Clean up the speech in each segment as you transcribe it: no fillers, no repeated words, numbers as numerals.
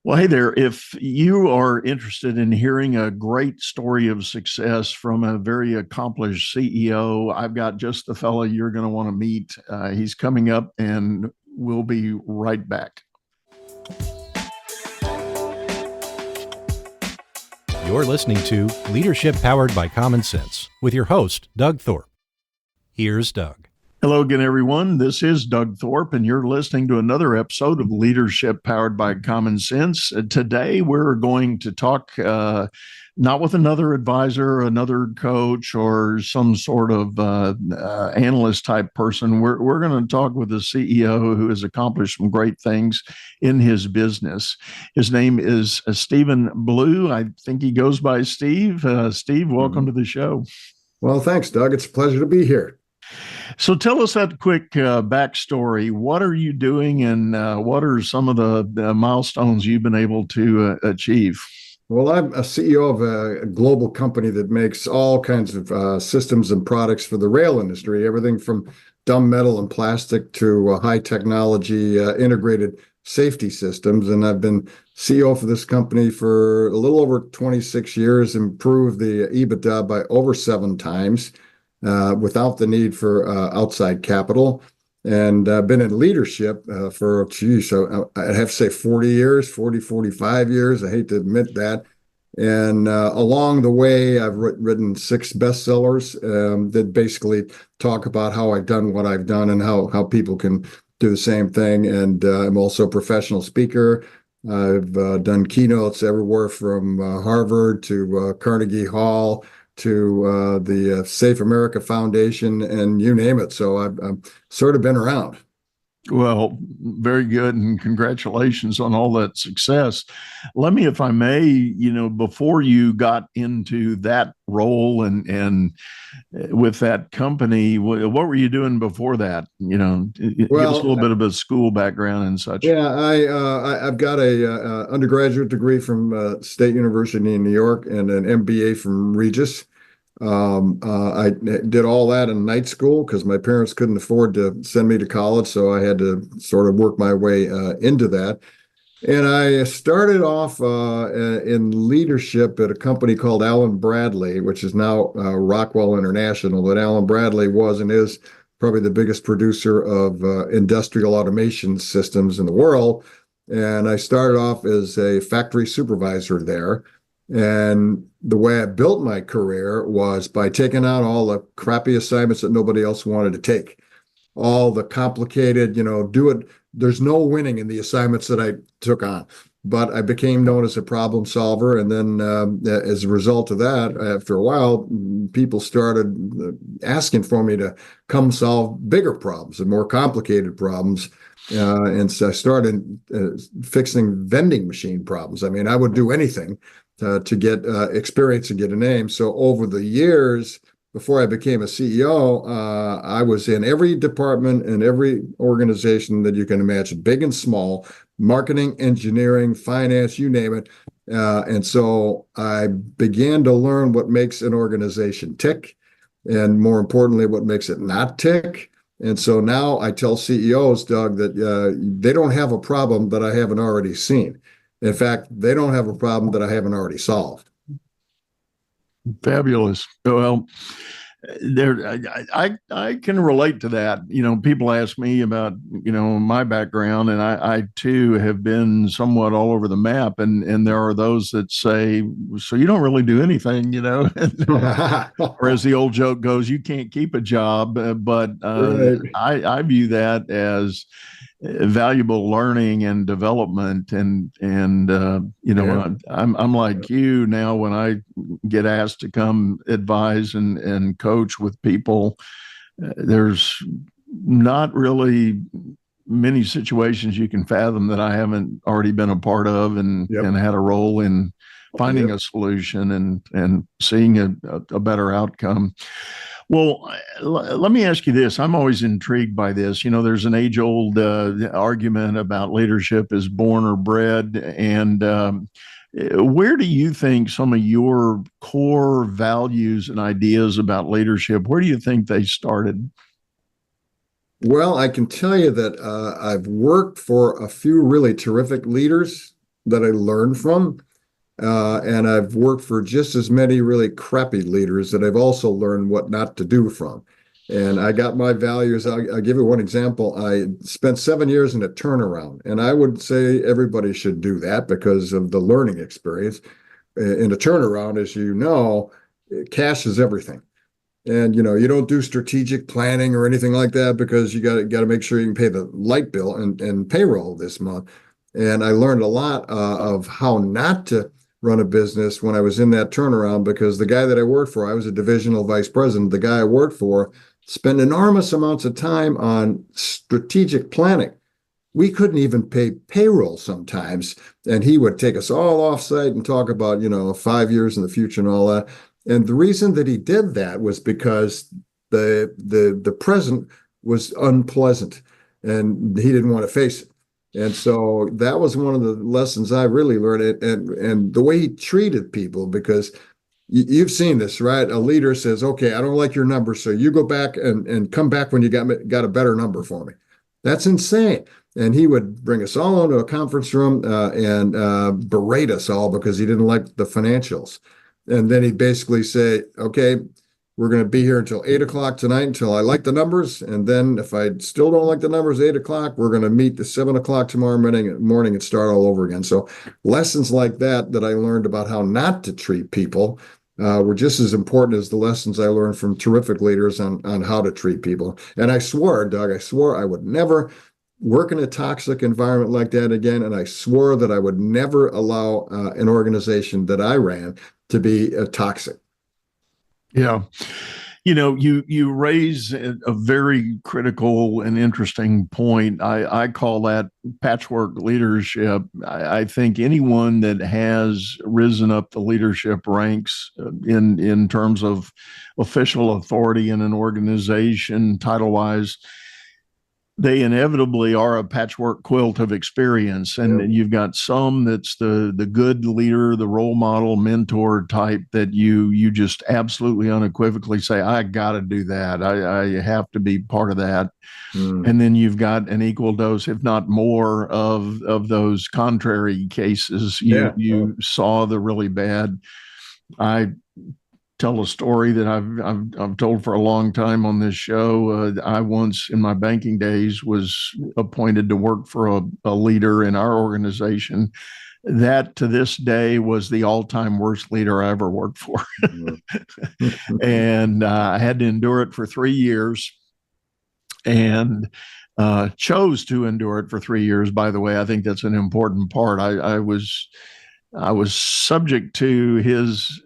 Well, hey there. If you are interested in hearing a great story of success from a very accomplished CEO, I've got just the fella you're going to want to meet. He's coming up and we'll be right back. You're listening to Leadership Powered by Common Sense with your host, Doug Thorpe. Here's Doug. Hello again, everyone. This is Doug Thorpe, and you're listening to another episode of Leadership Powered by Common Sense. Today, we're going to talk not with another advisor, another coach, or some sort of analyst type person. We're going to talk with a CEO who has accomplished some great things in his business. His name is Stephen Blue. I think he goes by Steve. Steve, welcome to the show. Well, thanks, Doug. It's a pleasure to be here. So tell us that quick backstory. What are you doing, and what are some of the milestones you've been able to achieve? Well, I'm a CEO of a global company that makes all kinds of systems and products for the rail industry, everything from dumb metal and plastic to high technology integrated safety systems. And I've been CEO for this company for a little over 26 years, improved the EBITDA by over 7 times. Without the need for outside capital. And I've been in leadership for, I have to say 40 years, 45 years. I hate to admit that. And along the way, I've written 6 bestsellers that basically talk about how I've done what I've done and how people can do the same thing. And I'm also a professional speaker. I've done keynotes everywhere from Harvard to Carnegie Hall, to the Safe America Foundation, and you name it. So I've sort of been around. Well, very good, and congratulations on all that success. Let me, if I may, before you got into that role and with that company, what were you doing before that? Give us a little bit of a school background and such. Yeah, I've got a undergraduate degree from State University in New York and an MBA from Regis. I did all that in night school because my parents couldn't afford to send me to college, so I had to sort of work my way into that. And I started off in leadership at a company called Allen Bradley, which is now Rockwell International. But Allen Bradley was and is probably the biggest producer of industrial automation systems in the world. And I started off as a factory supervisor there. And the way I built my career was by taking on all the crappy assignments that nobody else wanted to take. All the complicated, there's no winning in the assignments that I took on. But I became known as a problem solver. And then as a result of that, after a while, people started asking for me to come solve bigger problems and more complicated problems. And so I started fixing vending machine problems. I mean, I would do anything to get experience and get a name. So over the years, before I became a CEO, I was in every department and every organization that you can imagine, big and small, marketing, engineering, finance, you name it. And so I began to learn what makes an organization tick, and more importantly, what makes it not tick. And so now I tell CEOs, Doug, that they don't have a problem that I haven't already seen. In fact, they don't have a problem that I haven't already solved. Fabulous. Well, I can relate to that. People ask me about, my background, and I too have been somewhat all over the map. And there are those that say, so you don't really do anything, or as the old joke goes, you can't keep a job. But Right. I view that as valuable learning and development, and Yeah. I'm like you now. When I get asked to come advise and coach with people, there's not really many situations you can fathom that I haven't already been a part of and had a role in finding a solution and seeing a better outcome. Well, let me ask you this. I'm always intrigued by this. There's an age-old argument about leadership is born or bred. And where do you think some of your core values and ideas about leadership, where do you think they started? Well, I can tell you that I've worked for a few really terrific leaders that I learned from. And I've worked for just as many really crappy leaders that I've also learned what not to do from. And I got my values. I'll give you one example. I spent 7 years in a turnaround, and I would say everybody should do that because of the learning experience. In a turnaround, as you know, cash is everything. And you don't do strategic planning or anything like that because you got to make sure you can pay the light bill and payroll this month. And I learned a lot of how not to run a business when I was in that turnaround, because the guy that I worked for, I was a divisional vice president. The guy I worked for spent enormous amounts of time on strategic planning. We couldn't even pay payroll sometimes, and he would take us all offsite and talk about 5 years in the future and all that. And the reason that he did that was because the present was unpleasant, and he didn't want to face it. And so that was one of the lessons I really learned. And the way he treated people, because you've seen this, right? A leader says, "Okay, I don't like your number, so you go back and come back when you got a better number for me." That's insane. And he would bring us all into a conference room and berate us all because he didn't like the financials. And then he'd basically say, "Okay, we're going to be here until 8 o'clock tonight until I like the numbers. And then if I still don't like the numbers, 8 o'clock, we're going to meet at 7 o'clock tomorrow morning and start all over again." So lessons like that I learned about how not to treat people were just as important as the lessons I learned from terrific leaders on how to treat people. And I swore, Doug, I would never work in a toxic environment like that again. And I swore that I would never allow an organization that I ran to be toxic. Yeah. You raise a very critical and interesting point. I call that patchwork leadership. I think anyone that has risen up the leadership ranks in terms of official authority in an organization, title-wise, they inevitably are a patchwork quilt of experience. And you've got some that's the good leader, the role model, mentor type that you just absolutely unequivocally say, "I got to do that. I have to be part of that." And then you've got an equal dose, if not more, of those contrary cases. You saw the really bad. I tell a story that I've told for a long time on this show. I once, in my banking days, was appointed to work for a leader in our organization that, to this day, was the all-time worst leader I ever worked for. And I had to endure it for 3 years, and chose to endure it for 3 years. By the way, I think that's an important part. I was subject to his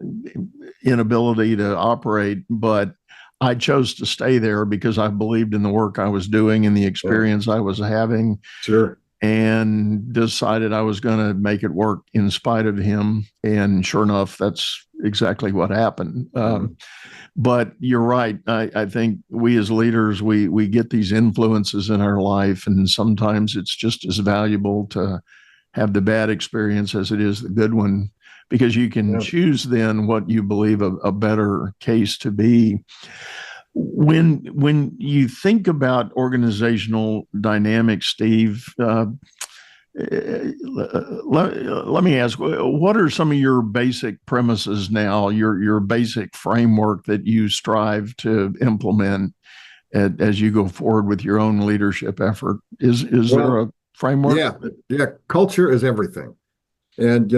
inability to operate, but I chose to stay there because I believed in the work I was doing and the experience I was having. Sure. And decided I was going to make it work in spite of him. And sure enough, that's exactly what happened. But you're right. I think we as leaders, we get these influences in our life, and sometimes it's just as valuable to have the bad experience as it is the good one, because you can choose then what you believe a better case to be. When you think about organizational dynamics, Steve, let me ask, what are some of your basic premises now, your basic framework that you strive to implement as you go forward with your own leadership effort? Is there a framework? Yeah. Culture is everything. And,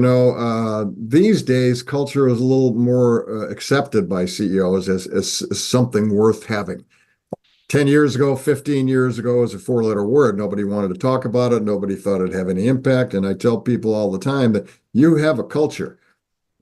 these days, culture is a little more accepted by CEOs as something worth having. 10 years ago, 15 years ago, it was a 4-letter word. Nobody wanted to talk about it. Nobody thought it'd have any impact. And I tell people all the time that you have a culture.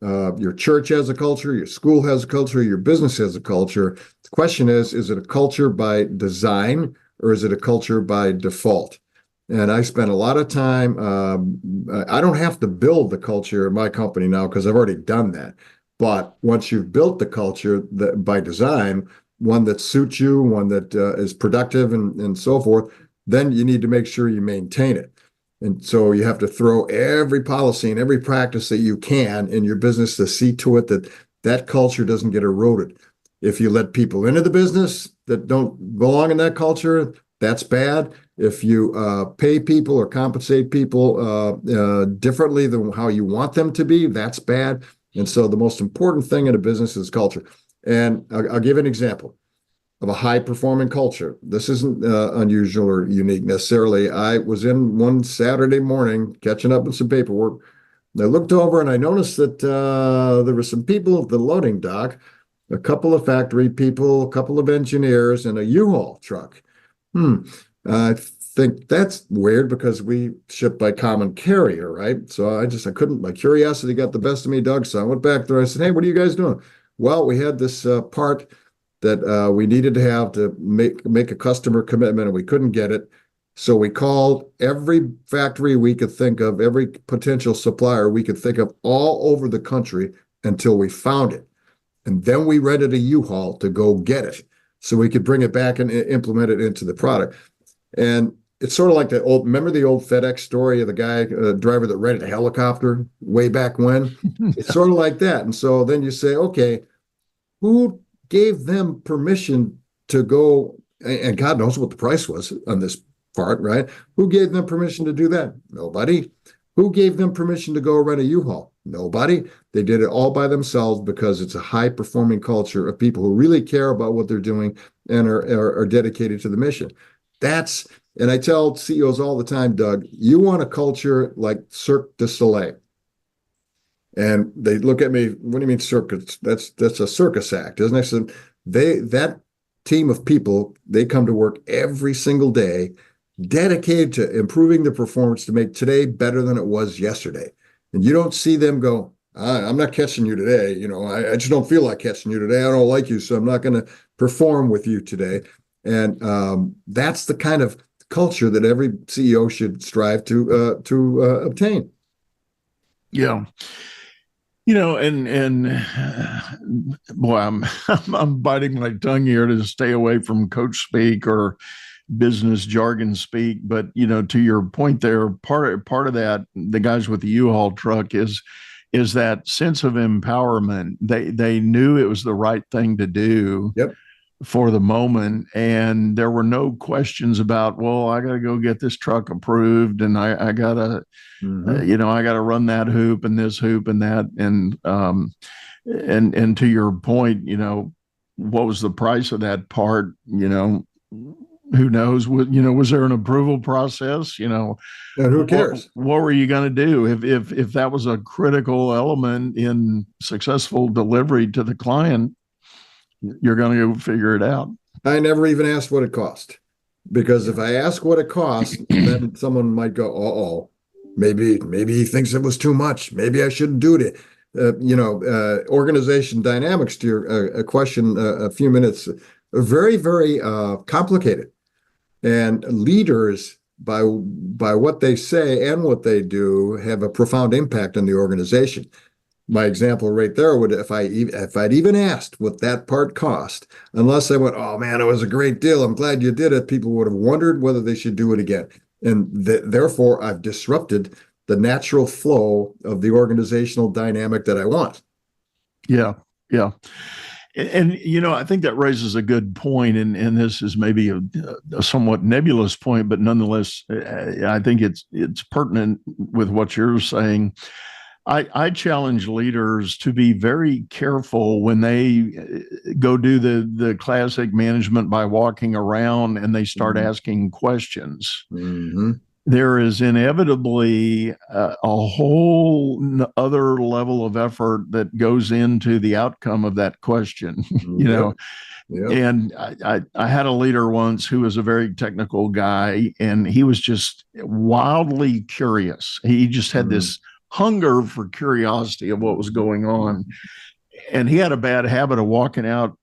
Your church has a culture, your school has a culture, your business has a culture. The question is it a culture by design, or is it a culture by default? And I spent a lot of time. I don't have to build the culture in my company now because I've already done that. But once you've built the culture by design, one that suits you, one that is productive and so forth, then you need to make sure you maintain it. And so you have to throw every policy and every practice that you can in your business to see to it that that culture doesn't get eroded. If you let people into the business that don't belong in that culture, that's bad. If you pay people or compensate people differently than how you want them to be, that's bad. And so the most important thing in a business is culture. And I'll give an example of a high performing culture. This isn't unusual or unique necessarily. I was in one Saturday morning catching up with some paperwork. And I looked over and I noticed that there were some people at the loading dock, a couple of factory people, a couple of engineers, and a U-Haul truck. I think that's weird because we ship by common carrier, right? So I couldn't, my curiosity got the best of me, Doug. So I went back there. I said, hey, what are you guys doing? Well, we had this part that we needed to have to make a customer commitment, and we couldn't get it. So we called every factory we could think of, every potential supplier we could think of all over the country until we found it. And then we rented a U-Haul to go get it so we could bring it back and implement it into the product. And it's sort of like remember the old FedEx story of the guy, driver that rented a helicopter way back when? It's sort of like that. And so then you say, okay, who gave them permission to go, and God knows what the price was on this part, right? Who gave them permission to do that? Nobody. Who gave them permission to go rent a U-Haul? Nobody. They did it all by themselves because it's a high-performing culture of people who really care about what they're doing and are dedicated to the mission. And I tell CEOs all the time, Doug, you want a culture like Cirque du Soleil. And they look at me, what do you mean circus? That's a circus act, isn't it? So that team of people, they come to work every single day, dedicated to improving the performance to make today better than it was yesterday. And you don't see them go, I'm not catching you today. I just don't feel like catching you today. I don't like you, so I'm not going to perform with you today. And that's the kind of culture that every CEO should strive to obtain. Yeah. And boy, I'm biting my tongue here to stay away from coach speak or business jargon speak. But to your point there, part of that, the guys with the U-Haul truck is that sense of empowerment. They knew it was the right thing to do. Yep. For the moment, and there were no questions about, well, I got to go get this truck approved, and I gotta, I gotta run that hoop and this hoop and that, and to your point, what was the price of that part? Who knows? Was there an approval process? And who cares? What were you going to do if that was a critical element in successful delivery to the client? You're going to go figure it out. I never even asked what it cost, because if I ask what it costs, then someone might go, "Oh, maybe he thinks it was too much. Maybe I shouldn't do it." Organization dynamics, to your question a few minutes, are very, very complicated, and leaders, by what they say and what they do, have a profound impact on the organization. My example right there would, if I'd even asked what that part cost, unless I went, oh man, it was a great deal, I'm glad you did it, people would have wondered whether they should do it again. And therefore, I've disrupted the natural flow of the organizational dynamic that I want. Yeah. And I think that raises a good point, and this is maybe a somewhat nebulous point, but nonetheless, I think it's pertinent with what you're saying. I challenge leaders to be very careful when they go do the classic management by walking around and they start asking questions. There is inevitably a whole other level of effort that goes into the outcome of that question, Yep. And I had a leader once who was a very technical guy, and he was just wildly curious. He just had this hunger for curiosity of what was going on. And he had a bad habit of walking out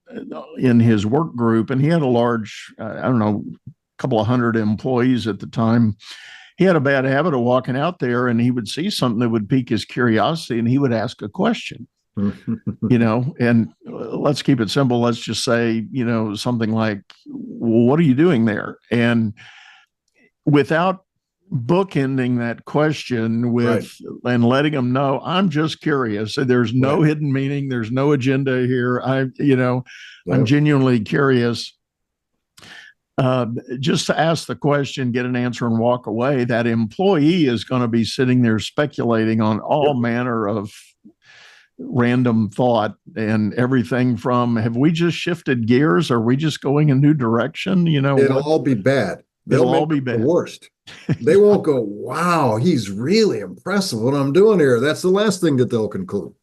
in his work group, and he had a large, couple of hundred employees at the time. He had a bad habit of walking out there, and he would see something that would pique his curiosity, and he would ask a question. And let's keep it simple. Let's just say, something like, well, what are you doing there? And without bookending that question with and letting them know, I'm just curious. There's no hidden meaning. There's no agenda here. I'm genuinely curious. just to ask the question, get an answer, and walk away, that employee is going to be sitting there speculating on all manner of random thought and everything from, have we just shifted gears? Are we just going a new direction? It'll all be bad. They'll It'll all make be it the bad. worst. They won't go, wow, he's really impressive what I'm doing here. That's the last thing that they'll conclude.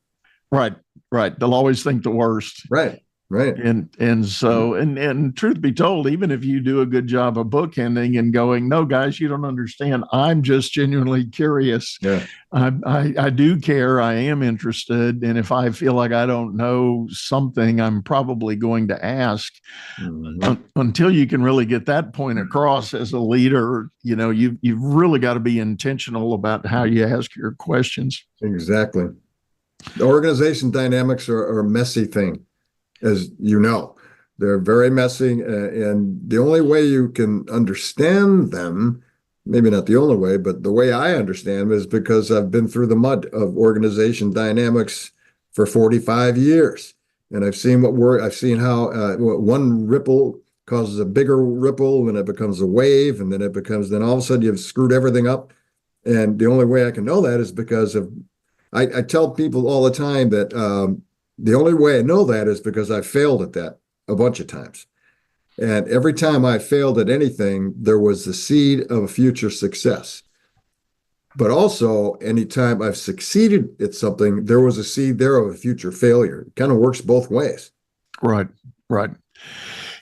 Right, right. They'll always think the worst. Right, right. And so and truth be told, even if you do a good job of bookending and going, no, guys, you don't understand. I'm just genuinely curious. Yeah. I do care. I am interested. And if I feel like I don't know something, I'm probably going to ask. Until you can really get that point across as a leader, you've really got to be intentional about how you ask your questions. Exactly. The organization dynamics are a messy thing, as you know. They're very messy, and the only way you can understand them, maybe not the only way, but the way I understand them is because I've been through the mud of organization dynamics for 45 years. And I've seen I've seen how one ripple causes a bigger ripple, and it becomes a wave, and then then all of a sudden you've screwed everything up. And the only way I can know that is because I tell people all the time that the only way I know that is because I failed at that a bunch of times. And every time I failed at anything, there was the seed of a future success. But also, anytime I've succeeded at something, there was a seed there of a future failure. It kind of works both ways. Right, right.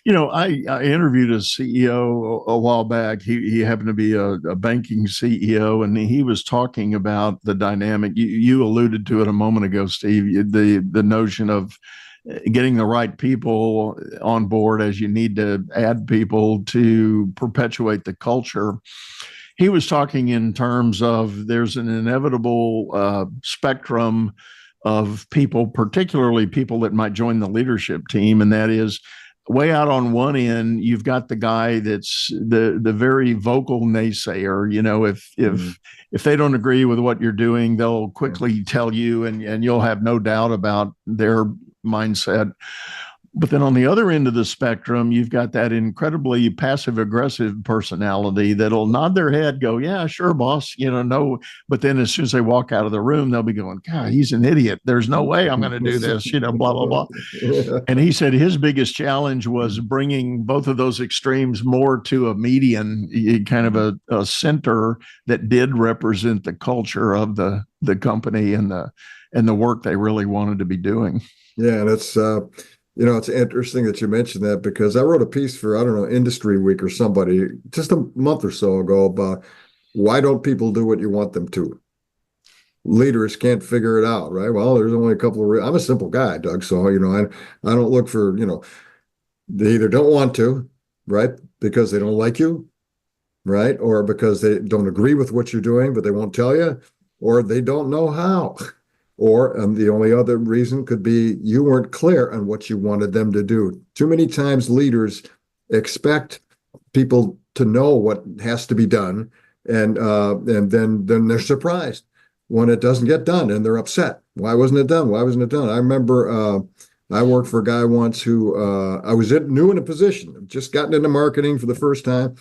I interviewed a CEO a while back. He happened to be a banking CEO, and he was talking about the dynamic. You alluded to it a moment ago, Steve, the notion of getting the right people on board as you need to add people to perpetuate the culture. He was talking in terms of there's an inevitable spectrum of people, particularly people that might join the leadership team, and that is way out on one end, you've got the guy that's the very vocal naysayer. If they don't agree with what you're doing, they'll quickly tell you, and you'll have no doubt about their mindset. But then on the other end of the spectrum, you've got that incredibly passive aggressive personality that'll nod their head, go, yeah, sure, boss, no. But then as soon as they walk out of the room, they'll be going, God, he's an idiot. There's no way I'm going to do this, blah, blah, blah. And he said his biggest challenge was bringing both of those extremes more to a median, kind of a center that did represent the culture of the company and the work they really wanted to be doing. Yeah, and it's interesting that you mentioned that, because I wrote a piece for, I don't know, Industry Week or somebody just a month or so ago about why don't people do what you want them to? Leaders can't figure it out, right? Well, there's only a couple of I'm a simple guy, Doug. So, I don't look for, they either don't want to, right? Because they don't like you, right? Or because they don't agree with what you're doing, but they won't tell you, or they don't know how. Or the only other reason could be you weren't clear on what you wanted them to do. Too many times leaders expect people to know what has to be done, and then they're surprised when it doesn't get done, and they're upset. Why wasn't it done? Why wasn't it done? I remember I worked for a guy once who I was new in a position, just gotten into marketing for the first time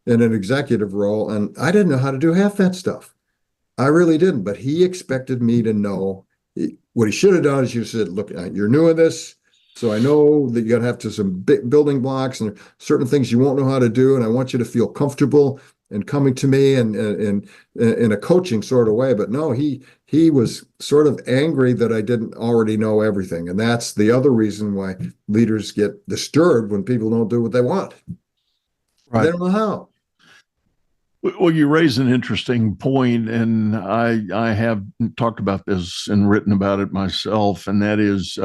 in an executive role, and I didn't know how to do half that stuff. I really didn't, but he expected me to know. What he should have done is you said, look, you're new at this, so I know that you're going to have some big building blocks and certain things you won't know how to do, and I want you to feel comfortable in coming to me and in a coaching sort of way. But no, he was sort of angry that I didn't already know everything, and that's the other reason why leaders get disturbed when people don't do what they want. Right. They don't know how. Well, you raise an interesting point, and I have talked about this and written about it myself, and that is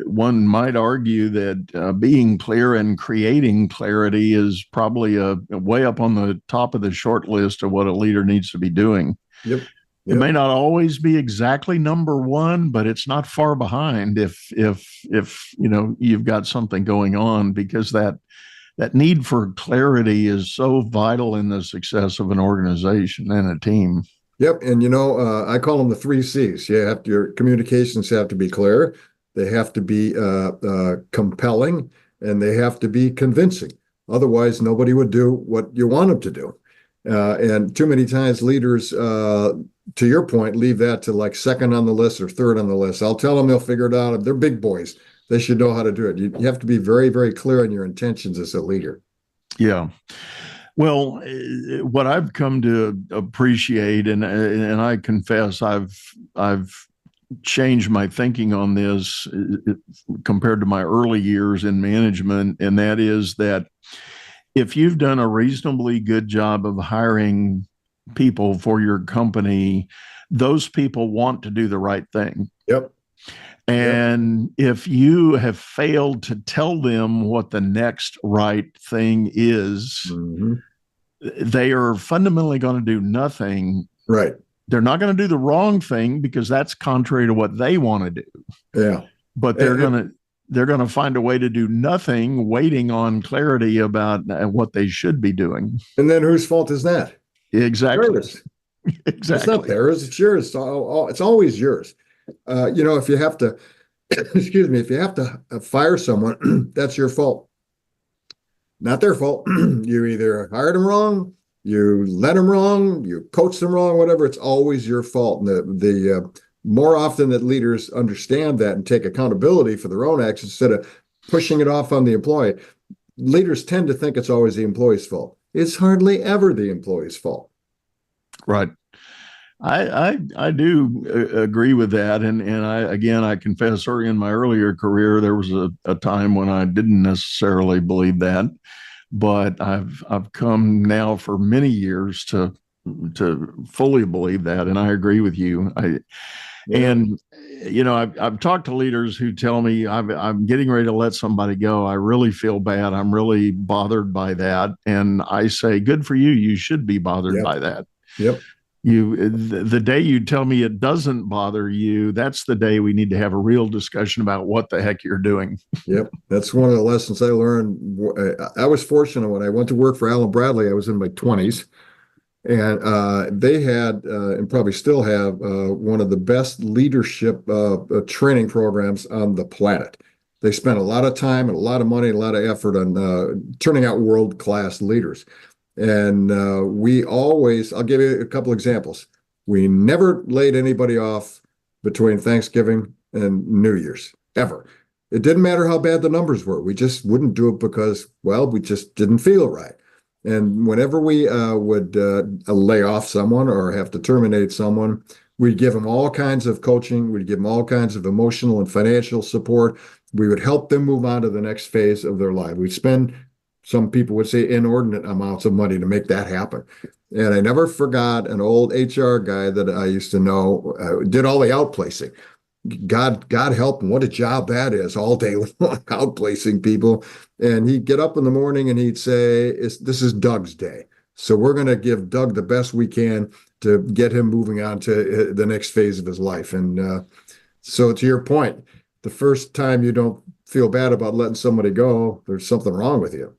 one might argue that being clear and creating clarity is probably a way up on the top of the short list of what a leader needs to be doing. Yep. It may not always be exactly number one, but it's not far behind if you've got something going on, because that need for clarity is so vital in the success of an organization and a team. Yep. And, I call them the 3 C's. Your communications have to be clear. They have to be compelling, and they have to be convincing. Otherwise, nobody would do what you want them to do. And too many times leaders, to your point, leave that to like second on the list or third on the list. I'll tell them they'll figure it out. They're big boys. They should know how to do it. You have to be very, very clear on your intentions as a leader. Yeah. Well, what I've come to appreciate, and I confess, I've changed my thinking on this compared to my early years in management, and that is that if you've done a reasonably good job of hiring people for your company, those people want to do the right thing. Yep. And if you have failed to tell them what the next right thing is, Mm-hmm. they are fundamentally going to do nothing. Right. They're not going to do the wrong thing because that's contrary to what they want to do. Yeah. But they're going to find a way to do nothing, waiting on clarity about what they should be doing. And then whose fault is that? Exactly. Theirs. Exactly. It's not theirs. It's yours. It's always yours. If you have to, excuse me, if you have to fire someone, that's your fault. Not their fault. You either hired them wrong, you led them wrong, you coached them wrong, whatever. It's always your fault. And the more often that leaders understand that and take accountability for their own actions instead of pushing it off on the employee, leaders tend to think it's always the employee's fault. It's hardly ever the employee's fault. Right. I do agree with that, and I confess, in my earlier career, there was a time when I didn't necessarily believe that, but I've come now for many years to fully believe that, and I agree with you. I've talked to leaders who tell me I'm getting ready to let somebody go. I really feel bad. I'm really bothered by that, and I say, good for you. You should be bothered by that. Yep. The day you tell me it doesn't bother you, that's the day we need to have a real discussion about what the heck you're doing. Yep. That's one of the lessons I learned. I was fortunate when I went to work for Allen Bradley. I was in my 20s, and they had, and probably still have, one of the best leadership training programs on the planet. They spent a lot of time and a lot of money, and a lot of effort on turning out world-class leaders. And I'll give you a couple examples. We never laid anybody off between Thanksgiving and New Year's, ever. It didn't matter how bad the numbers were. We just wouldn't do it because, well, we just didn't feel right. And whenever we would lay off someone or have to terminate someone, we'd give them all kinds of coaching. We'd give them all kinds of emotional and financial support. We would help them move on to the next phase of their life. We'd spend, some people would say, inordinate amounts of money to make that happen. And I never forgot an old HR guy that I used to know, did all the outplacing. God help him, what a job that is, all day long, outplacing people. And he'd get up in the morning and he'd say, this is Doug's day. So we're going to give Doug the best we can to get him moving on to the next phase of his life. And so to your point, the first time you don't feel bad about letting somebody go, there's something wrong with you.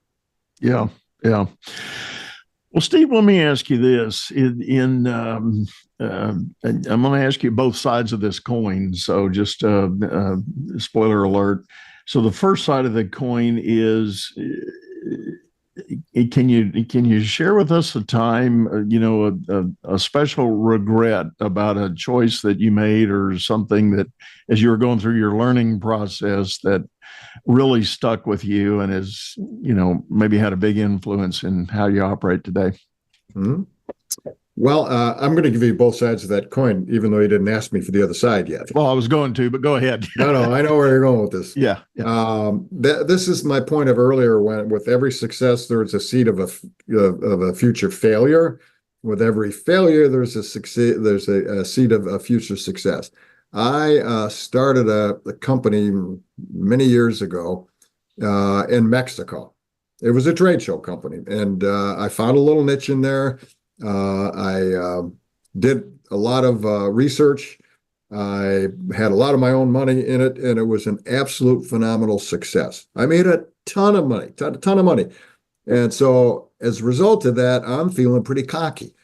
Yeah. Well, Steve, let me ask you this. I'm going to ask you both sides of this coin. So just spoiler alert. So the first side of the coin is, can you share with us a time, a special regret about a choice that you made or something that, as you were going through your learning process, that really stuck with you and has, maybe had a big influence in how you operate today? Mm-hmm. Well, I'm going to give you both sides of that coin, even though you didn't ask me for the other side yet. Well, I was going to, but go ahead. No, I know where you're going with this. Yeah. This is my point of earlier, when with every success, there's a seed of a future failure. With every failure, there's a seed of a future success. I started a company many years ago in Mexico. It was a trade show company, and I found a little niche in there. I did a lot of research. I had a lot of my own money in it, and it was an absolute phenomenal success. I made a ton of money, ton of money. And so as a result of that, I'm feeling pretty cocky.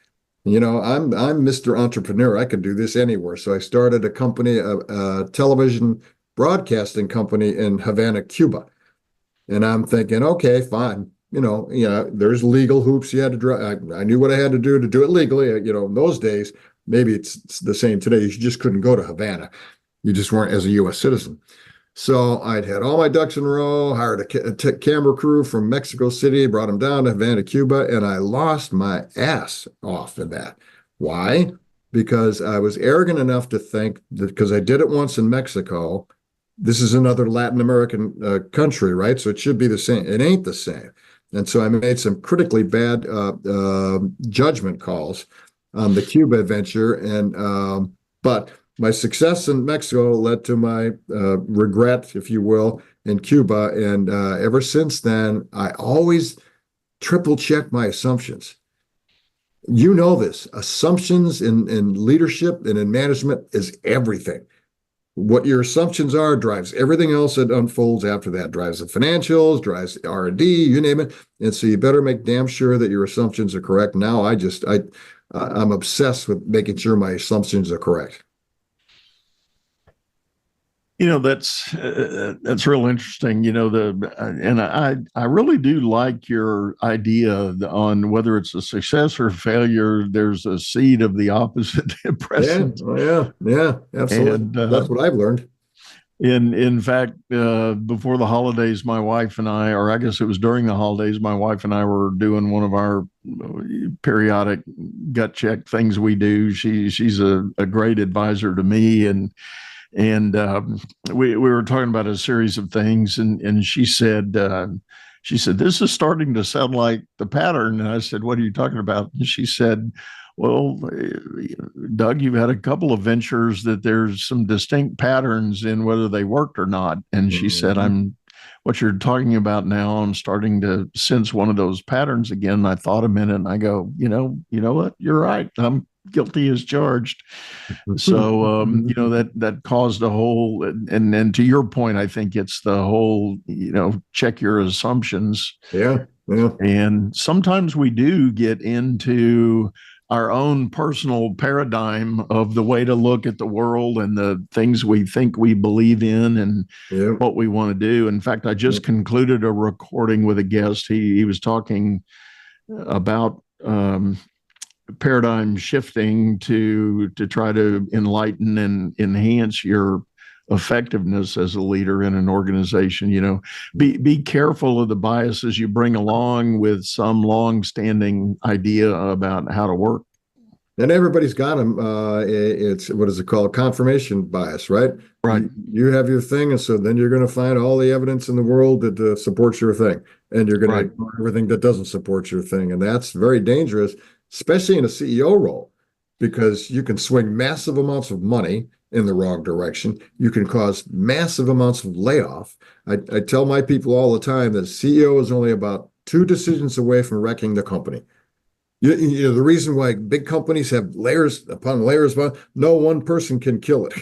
I'm Mr. Entrepreneur. I could do this anywhere. So I started a company, a television broadcasting company in Havana, Cuba. And I'm thinking, okay, fine. there's legal hoops you had to draw. I knew what I had to do it legally. In those days, maybe it's the same today. You just couldn't go to Havana. You just weren't as a U.S. citizen. So I'd had all my ducks in a row, hired a camera crew from Mexico City, brought them down to Havana, Cuba, and I lost my ass off in that. Why? Because I was arrogant enough to think that because I did it once in Mexico, this is another Latin American country, right? So it should be the same. It ain't the same. And so I made some critically bad judgment calls on the Cuba adventure. But my success in Mexico led to my regret, if you will, in Cuba. And ever since then, I always triple check my assumptions. You know this. Assumptions in leadership and in management is everything. What your assumptions are drives everything else that unfolds after that. Drives the financials, drives R&D, you name it. And so you better make damn sure that your assumptions are correct. Now I'm obsessed with making sure my assumptions are correct. That's real interesting. And I really do like your idea on whether it's a success or failure. There's a seed of the opposite present. Yeah, absolutely. And that's what I've learned. In fact, before the holidays, my wife and I, or I guess it was during the holidays, my wife and I were doing one of our periodic gut check things we do. She's a great advisor to me, and we were talking about a series of things, and she said this is starting to sound like the pattern. And I said, what are you talking about? And she said, well, Doug, you've had a couple of ventures that there's some distinct patterns in whether they worked or not. And she said, what you're talking about now, I'm starting to sense one of those patterns again. And I thought a minute and I go, you know what? You're right. I'm guilty as charged. So, that caused a whole, and to your point, I think it's the whole, check your assumptions. Yeah. And sometimes we do get into our own personal paradigm of the way to look at the world and the things we think we believe in and what we want to do. In fact, I just concluded a recording with a guest. He was talking about paradigm shifting to try to enlighten and enhance your effectiveness as a leader in an organization. Be careful of the biases you bring along with some long-standing idea about how to work. And everybody's got them. It's, what is it called? Confirmation bias, right? Right. You have your thing, and so then you're going to find all the evidence in the world that supports your thing, and you're going to ignore everything that doesn't support your thing, and that's very dangerous, especially in a CEO role, because you can swing massive amounts of money in the wrong direction. You can cause massive amounts of layoff. I tell my people all the time that a CEO is only about 2 decisions away from wrecking the company. The reason why big companies have layers upon layers, no one person can kill it.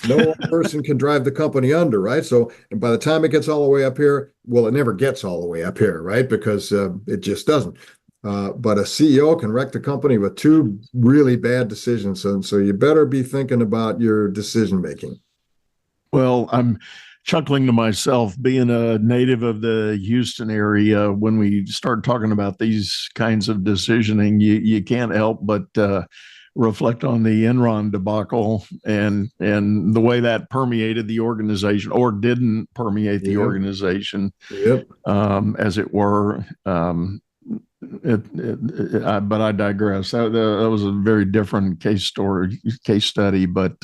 No one person can drive the company under, right? So, and by the time it gets all the way up here, well, it never gets all the way up here, right? Because it just doesn't. But a CEO can wreck the company with 2 really bad decisions. And so you better be thinking about your decision making. Well, I'm chuckling to myself, being a native of the Houston area. When we start talking about these kinds of decisioning, you can't help but reflect on the Enron debacle and the way that permeated the organization, or didn't permeate the organization, as it were. But I digress. That was a very different case study, but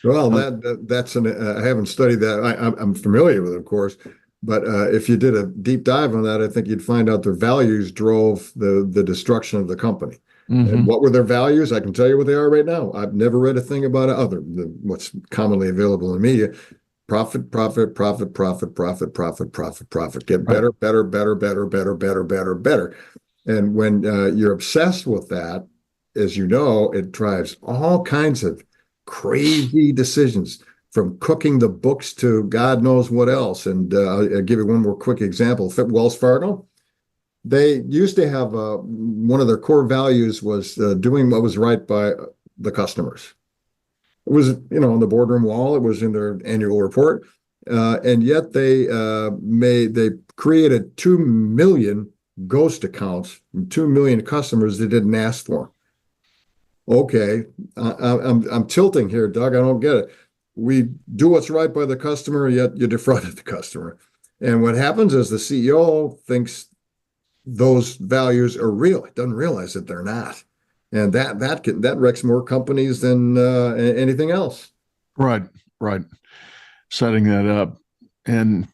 well, that's I haven't studied that. I'm familiar with it, of course, but if you did a deep dive on that, I think you'd find out their values drove the destruction of the company. And what were their values? I can tell you what they are right now. I've never read a thing about it other than what's commonly available in media. Profit, profit, profit, profit, profit, profit, profit, profit. Get better, better, better, better, better, better, better, better. And when you're obsessed with that, as you know, it drives all kinds of crazy decisions, from cooking the books to God knows what else. And I'll give you one more quick example. Wells Fargo, they used to have one of their core values was doing what was right by the customers. It was, on the boardroom wall. It was in their annual report. And yet they created 2 million ghost accounts from 2 million customers that didn't ask for them. Okay, I'm tilting here, Doug. I don't get it. We do what's right by the customer, yet you defrauded the customer. And what happens is the CEO thinks those values are real. It doesn't realize that they're not, and that wrecks more companies than anything else. Right, right. Setting that up. And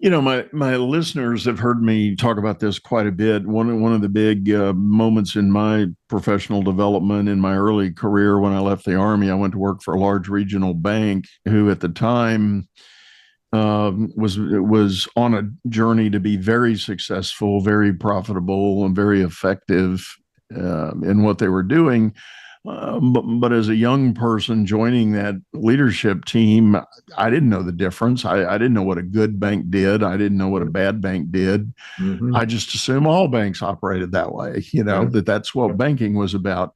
my listeners have heard me talk about this quite a bit. One of the big moments in my professional development in my early career, when I left the Army, I went to work for a large regional bank who at the time was on a journey to be very successful, very profitable, and very effective in what they were doing. But as a young person joining that leadership team, I didn't know the difference. I didn't know what a good bank did. I didn't know what a bad bank did. Mm-hmm. I just assumed all banks operated that way, that's what banking was about.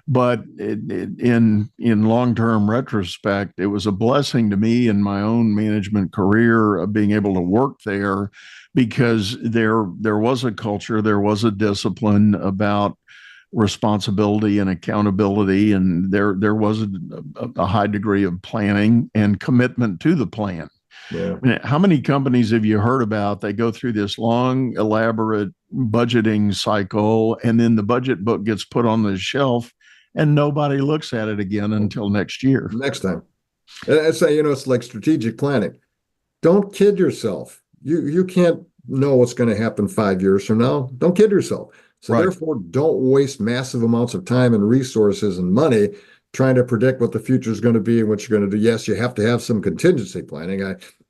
But in long-term retrospect, it was a blessing to me in my own management career of being able to work there, because there was a culture, there was a discipline about responsibility and accountability, and there was a high degree of planning and commitment to the plan. Yeah. I mean, how many companies have you heard about? They go through this long, elaborate budgeting cycle, and then the budget book gets put on the shelf, and nobody looks at it again until next year. Next time. It's like strategic planning. Don't kid yourself. You can't know what's going to happen 5 years from now. Don't kid yourself. So Right. Therefore, don't waste massive amounts of time and resources and money trying to predict what the future is going to be and what you're going to do. Yes, you have to have some contingency planning.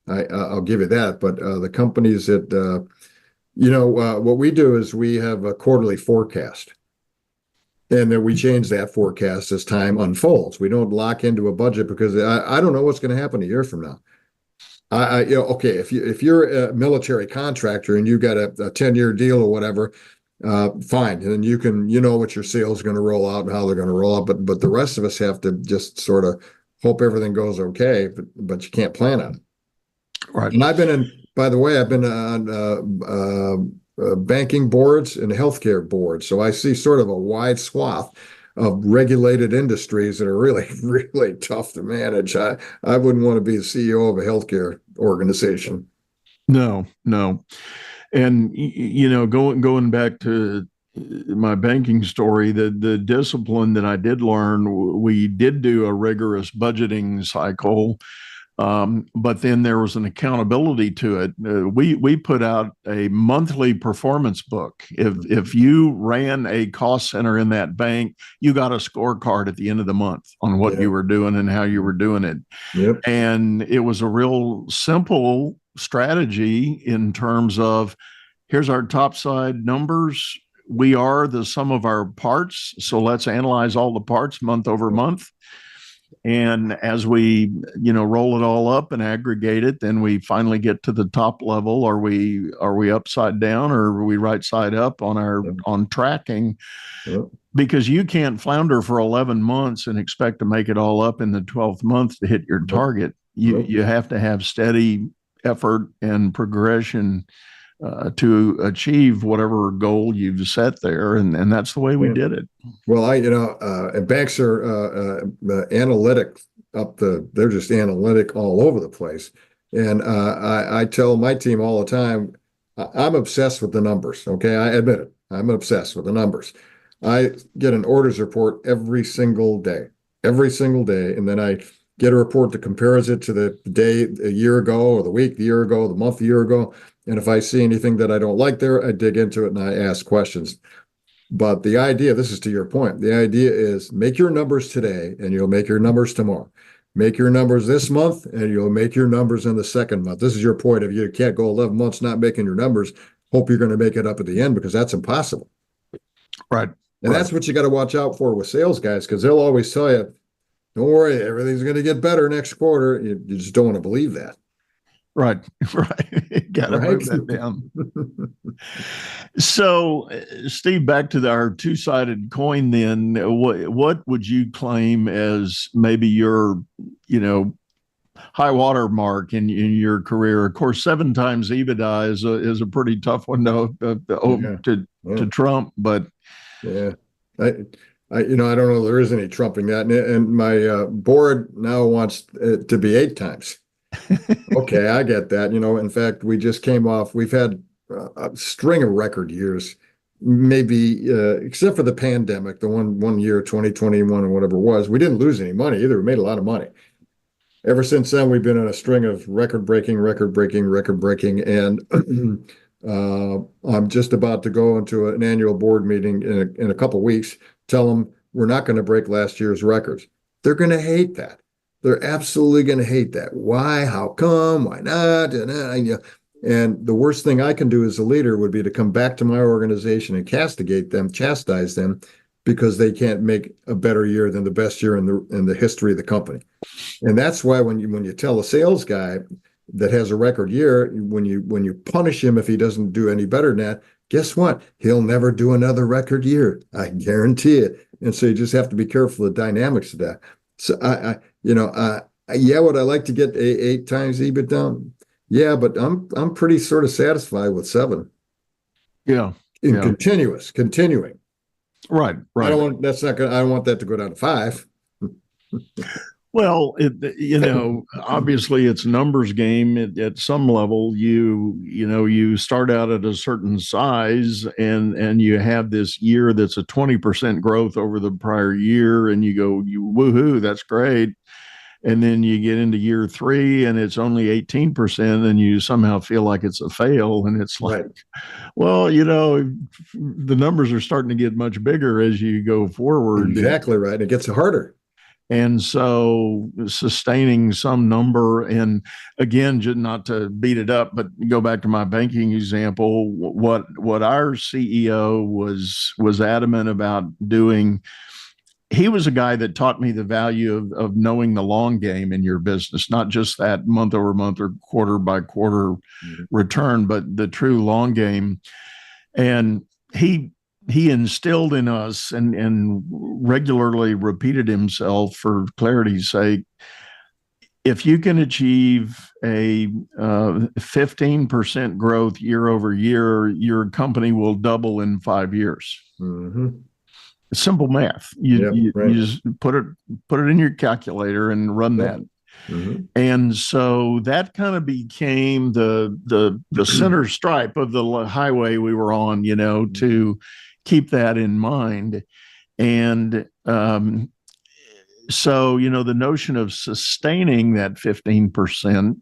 I'll give you that. But the companies that what we do is we have a quarterly forecast, and then we change that forecast as time unfolds. We don't lock into a budget because I don't know what's going to happen a year from now. Okay, if you're a military contractor and you got a 10-year deal or whatever, fine. And then you know what your sales are going to roll out and how they're going to roll out. But the rest of us have to just sort of hope everything goes okay, but you can't plan on it. Right. And by the way, I've been on banking boards and healthcare boards. So I see sort of a wide swath of regulated industries that are really, really tough to manage. I wouldn't want to be the CEO of a healthcare organization. No. And going back to my banking story, the discipline that I did learn, we did do a rigorous budgeting cycle, but then there was an accountability to it. We put out a monthly performance book. If you ran a cost center in that bank, you got a scorecard at the end of the month on what you were doing and how you were doing it. Yep. And it was a real simple strategy in terms of, here's our top side numbers. We are the sum of our parts. So let's analyze all the parts month over month. And as we, roll it all up and aggregate it, then we finally get to the top level. Are we upside down, or are we right side up on tracking? Yep. Because you can't flounder for 11 months and expect to make it all up in the 12th month to hit your target. You have to have steady effort and progression to achieve whatever goal you've set there, and that's the way we did it. Well, banks are analytic they're just analytic all over the place, and I tell my team all the time, I'm obsessed with the numbers. Okay, I admit it, I'm obsessed with the numbers. I get an orders report every single day, and then I get a report that compares it to the day a year ago, or the week a year ago, the month a year ago. And if I see anything that I don't like there, I dig into it and I ask questions. But the idea, this is to your point, the idea is make your numbers today and you'll make your numbers tomorrow. Make your numbers this month and you'll make your numbers in the second month. This is your point. If you can't go 11 months not making your numbers, hope you're going to make it up at the end, because that's impossible. Right. And that's what you got to watch out for with sales guys, because they'll always tell you, don't worry, everything's going to get better next quarter. You just don't want to believe that. Right. Got to move that down. So, Steve, back to our two-sided coin then. What would you claim as maybe your, high water mark in your career? Of course, 7 times EBITDA is a pretty tough one Yeah. to Yeah. trump, but Yeah. I, I don't know. There isn't any trumping that. And my board now wants it to be 8 times. Okay, I get that. In fact, we've had a string of record years, maybe except for the pandemic, the one year, 2021 or whatever it was, we didn't lose any money either. We made a lot of money. Ever since then, we've been on a string of record breaking, record breaking, record breaking. And I'm just about to go into an annual board meeting in a couple of weeks, tell them we're not going to break last year's records. They're going to hate that. They're absolutely going to hate that. Why? How come? Why not? And the worst thing I can do as a leader would be to come back to my organization and castigate them, chastise them, because they can't make a better year than the best year in the history of the company. And that's why when you tell a sales guy that has a record year, when you punish him if he doesn't do any better than that, guess what? He'll never do another record year. I guarantee it. And so you just have to be careful of the dynamics of that. So yeah, would I like to get 8 times EBITDA? Yeah, but I'm pretty sort of satisfied with 7. yeah, Continuing. right. I don't want that to go down to 5. Well, obviously it's a numbers game. At some level, you start out at a certain size, and you have this year that's a 20% growth over the prior year, and you go, woohoo, that's great. And then you get into year 3, and it's only 18%, and you somehow feel like it's a fail, and it's like, Right. well, the numbers are starting to get much bigger as you go forward. Exactly right. It gets harder. And so sustaining some number, and again, just not to beat it up, but go back to my banking example, what our CEO was adamant about doing. He was a guy that taught me the value of knowing the long game in your business, not just that month over month or quarter by quarter return, but the true long game. And he instilled in us and regularly repeated himself for clarity's sake. If you can achieve a 15% growth year over year, your company will double in 5 years. Mm-hmm. Simple math. You just put it in your calculator and run that. Mm-hmm. And so that kind of became the center stripe of the highway we were on, to keep that in mind. And so, the notion of sustaining that 15%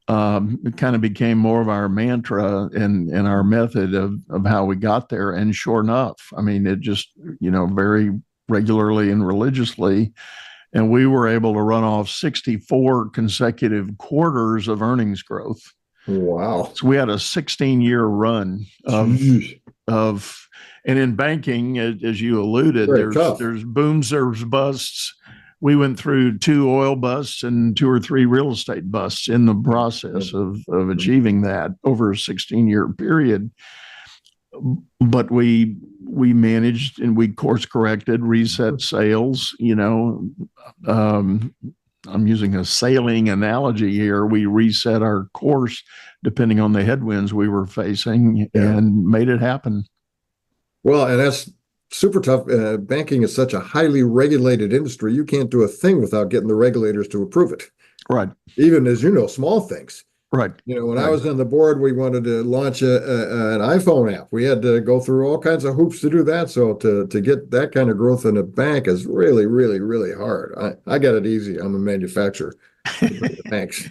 kind of became more of our mantra and our method of how we got there. And sure enough, I mean, it just, very regularly and religiously. And we were able to run off 64 consecutive quarters of earnings growth. Wow. So we had a 16-year run of, and in banking, as you alluded, there's booms, there's busts. We went through 2 oil busts and 2 or 3 real estate busts in the process of achieving that over a 16-year period. But we managed, and we course corrected, reset sales. I'm using a sailing analogy here. We reset our course depending on the headwinds we were facing and made it happen. Well, and that's super tough. Banking is such a highly regulated industry. You can't do a thing without getting the regulators to approve it. Right. Even as small things. Right. When I was on the board, we wanted to launch an iPhone app. We had to go through all kinds of hoops to do that. So to get that kind of growth in a bank is really, really, really hard. I got it easy. I'm a manufacturer. Thanks.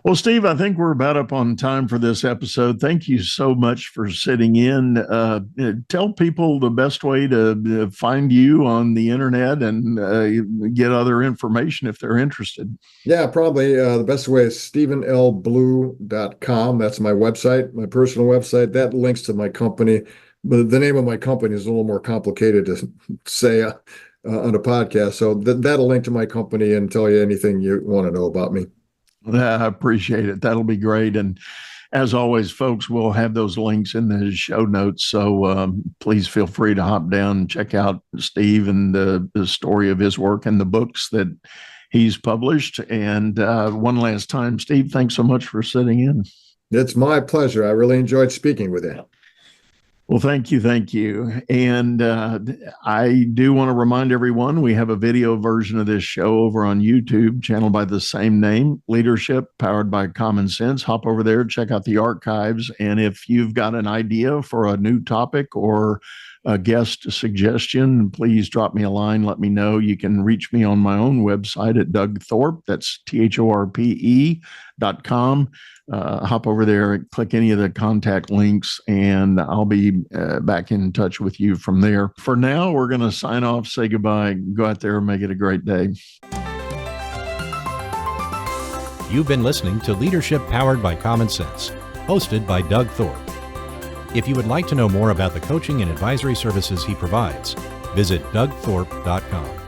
Well, Steve, I think we're about up on time for this episode. Thank you so much for sitting in. Tell people the best way to find you on the internet and get other information if they're interested. Yeah, probably the best way is StephenLBlue.com. That's my website, my personal website. That links to my company. But the name of my company is a little more complicated to say on a podcast. So that'll link to my company and tell you anything you want to know about me. I appreciate it. That'll be great. And as always, folks, we'll have those links in the show notes. So please feel free to hop down and check out Steve and the story of his work and the books that he's published. And one last time, Steve, thanks so much for sitting in. It's my pleasure. I really enjoyed speaking with you. Well, thank you. Thank you. And I do want to remind everyone we have a video version of this show over on YouTube, channel by the same name, Leadership Powered by Common Sense. Hop over there, check out the archives. And if you've got an idea for a new topic or a guest suggestion, please drop me a line. Let me know. You can reach me on my own website at Doug Thorpe. That's THORPE.com. Hop over there, click any of the contact links, and I'll be back in touch with you from there. For now, we're going to sign off, say goodbye, go out there and make it a great day. You've been listening to Leadership Powered by Common Sense, hosted by Doug Thorpe. If you would like to know more about the coaching and advisory services he provides, visit dougthorpe.com.